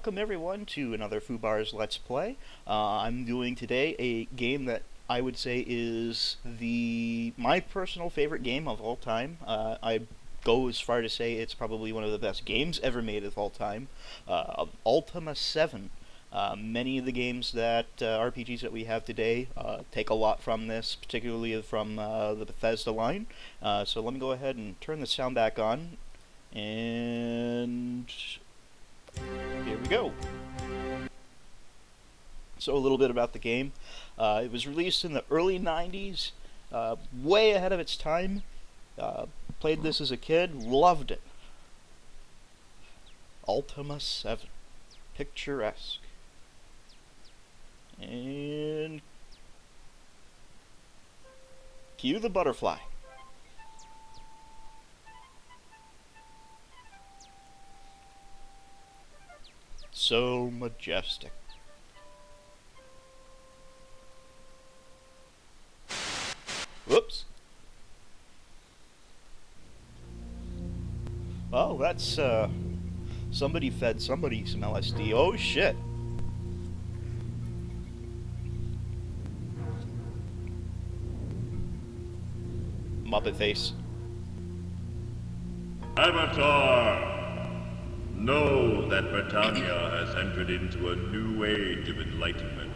welcome everyone to another FUBAR's Let's Play. I'm doing today a game that I would say is my personal favorite game of all time. I go as far to say it's probably one of the best games ever made of all time. Ultima 7. Many of the games that RPGs that we have today take a lot from this, particularly from the Bethesda line. So let me go ahead and turn the sound back on, and here we go. So a little bit about the game. It was released in the early 90s, way ahead of its time. Played this as a kid, loved it. Ultima 7. Picturesque. And cue the butterfly. So majestic. Whoops. Oh, that's somebody fed somebody some LSD. Oh shit. Muppet face. Avatar! Know that Britannia has entered into a new age of enlightenment.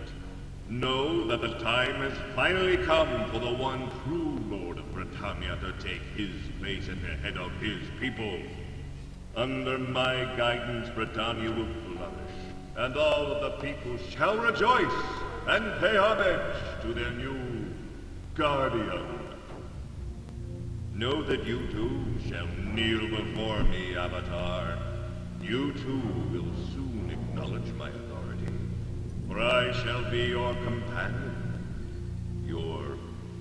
Know that the time has finally come for the one true Lord of Britannia to take his place at the head of his people. Under my guidance, Britannia will flourish, and all of the people shall rejoice and pay homage to their new guardian. Know that you too shall kneel before me, Avatar. You too will soon acknowledge my authority, for I shall be your companion, your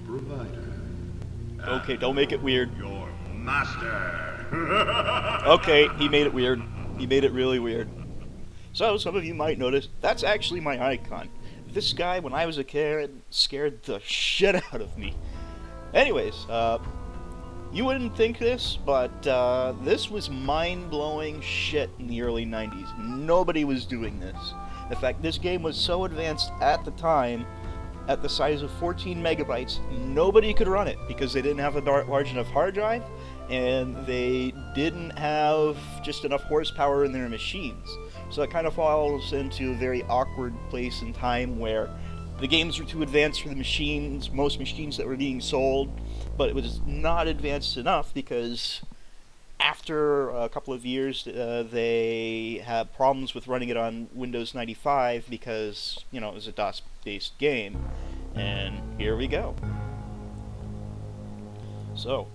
provider. Okay, don't make it weird. Your master. Okay, he made it weird. He made it really weird. So, some of you might notice, that's actually my icon. This guy, when I was a kid, scared the shit out of me. Anyways, you wouldn't think this, but this was mind-blowing shit in the early 90s. Nobody was doing this. In fact, this game was so advanced at the time, at the size of 14 megabytes, nobody could run it because they didn't have a large enough hard drive, and they didn't have just enough horsepower in their machines. So it kind of falls into a very awkward place in time where the games were too advanced for the machines, most machines that were being sold, but it was not advanced enough because after a couple of years they had problems with running it on Windows 95 because, you know, it was a DOS-based game. And here we go. So,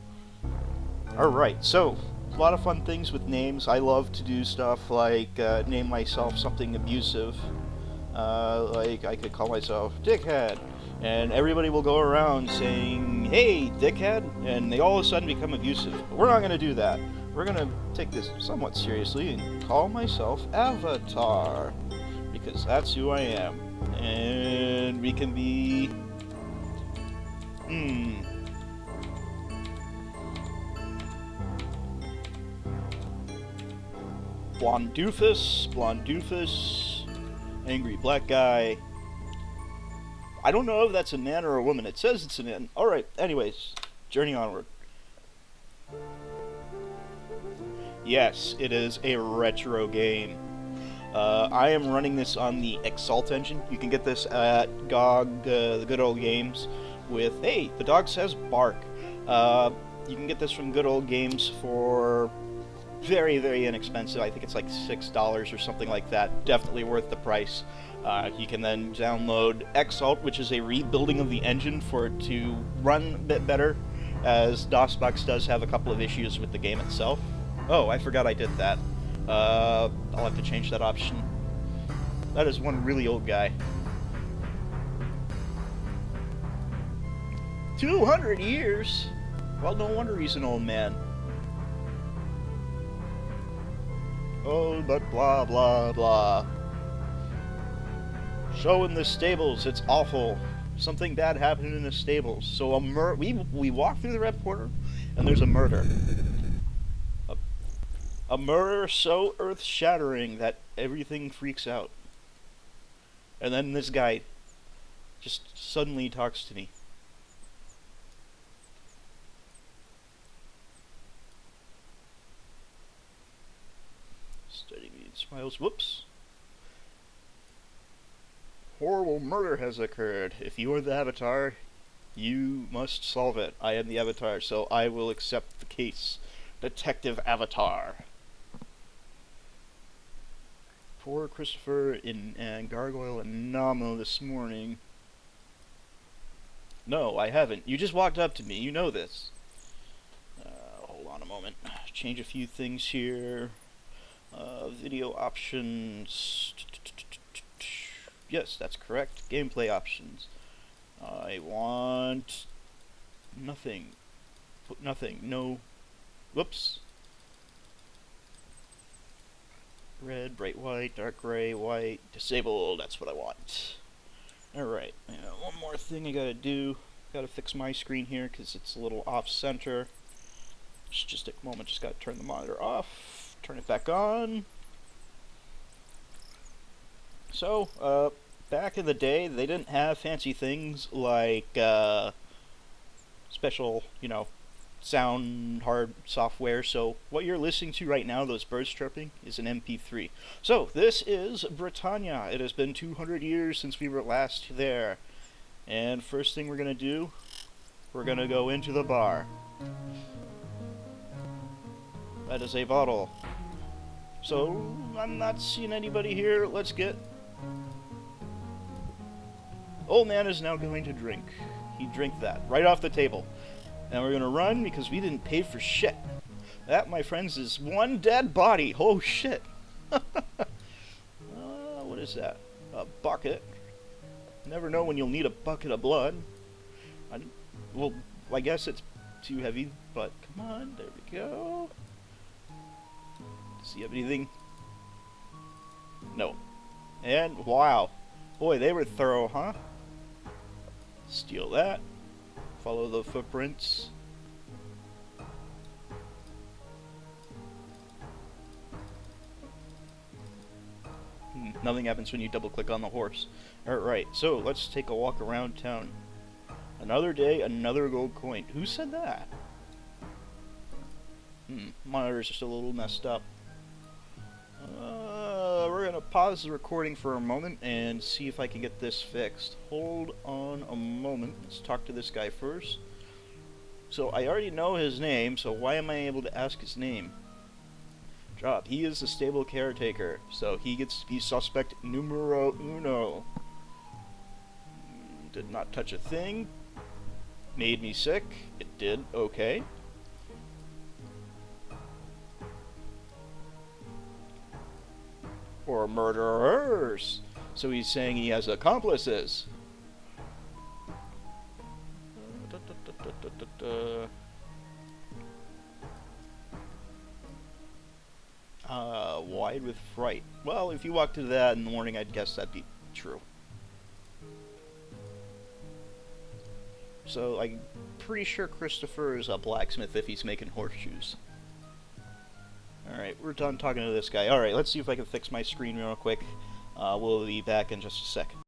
alright, so a lot of fun things with names. I love to do stuff like name myself something abusive. Like I could call myself Dickhead, and everybody will go around saying, "Hey, Dickhead," and they all of a sudden become abusive. But we're not going to do that. We're going to take this somewhat seriously and call myself Avatar, because that's who I am. And we can be... Blonde doofus, angry black guy. I don't know if that's a man or a woman. It says it's a man. Alright, anyways, journey onward. Yes, it is a retro game. I am running this on the Exalt engine. You can get this at GOG, the Good Old Games, with, hey, the dog says bark. You can get this from Good Old Games for very, very inexpensive. I think it's like $6 or something like that. Definitely worth the price. You can then download Exalt, which is a rebuilding of the engine for it to run a bit better, as DOSBox does have a couple of issues with the game itself. Oh, I forgot I did that. I'll have to change that option. That is one really old guy. 200 years? Well, no wonder he's an old man. Oh, but blah, blah, blah. Show in the stables, it's awful. Something bad happened in the stables. So we walk through the red portal, and there's a murder. A murder so earth-shattering that everything freaks out. And then this guy just suddenly talks to me. Study me and smiles. Whoops. Horrible murder has occurred. If you are the Avatar, you must solve it. I am the Avatar, so I will accept the case. Detective Avatar. Poor Christopher and Gargoyle and Namo this morning. No, I haven't. You just walked up to me. You know this. Hold on a moment. Change a few things here. Video options. Yes, that's correct. Gameplay options. I want nothing. Put nothing. No. Whoops. Red, bright white, dark gray, white, disabled. That's what I want. Alright. One more thing I gotta do. Gotta fix my screen here because it's a little off center. Just a moment. Just gotta turn the monitor off. Turn it back on. So, back in the day, they didn't have fancy things like, special, sound hard software. So, what you're listening to right now, those birds chirping, is an MP3. So, this is Britannia. It has been 200 years since we were last there. And first thing we're gonna do, we're gonna go into the bar. That is a bottle. So, I'm not seeing anybody here. Let's get... Old man is now going to drink. He drank that right off the table. And we're gonna run because we didn't pay for shit. That, my friends, is one dead body. Oh shit. What is that? A bucket. Never know when you'll need a bucket of blood. Well, I guess it's too heavy, but come on, there we go. Does he have anything? No. And wow. Boy, they were thorough, huh? Steal that. Follow the footprints. Nothing happens when you double click on the horse. Alright, so let's take a walk around town. Another day, another gold coin. Who said that? Monitor's just a little messed up. We're gonna pause the recording for a moment and see if I can get this fixed. Hold on a moment. Let's talk to this guy first. So I already know his name, so why am I able to ask his name? Job. He is the stable caretaker, so he gets to be suspect numero uno. Did not touch a thing. Made me sick. It did. Okay. Or murderers. So he's saying he has accomplices. Wide with fright. Well, if you walked into that in the morning, I'd guess that'd be true. So I'm pretty sure Christopher is a blacksmith if he's making horseshoes. Alright, we're done talking to this guy. Alright, let's see if I can fix my screen real quick. We'll be back in just a sec.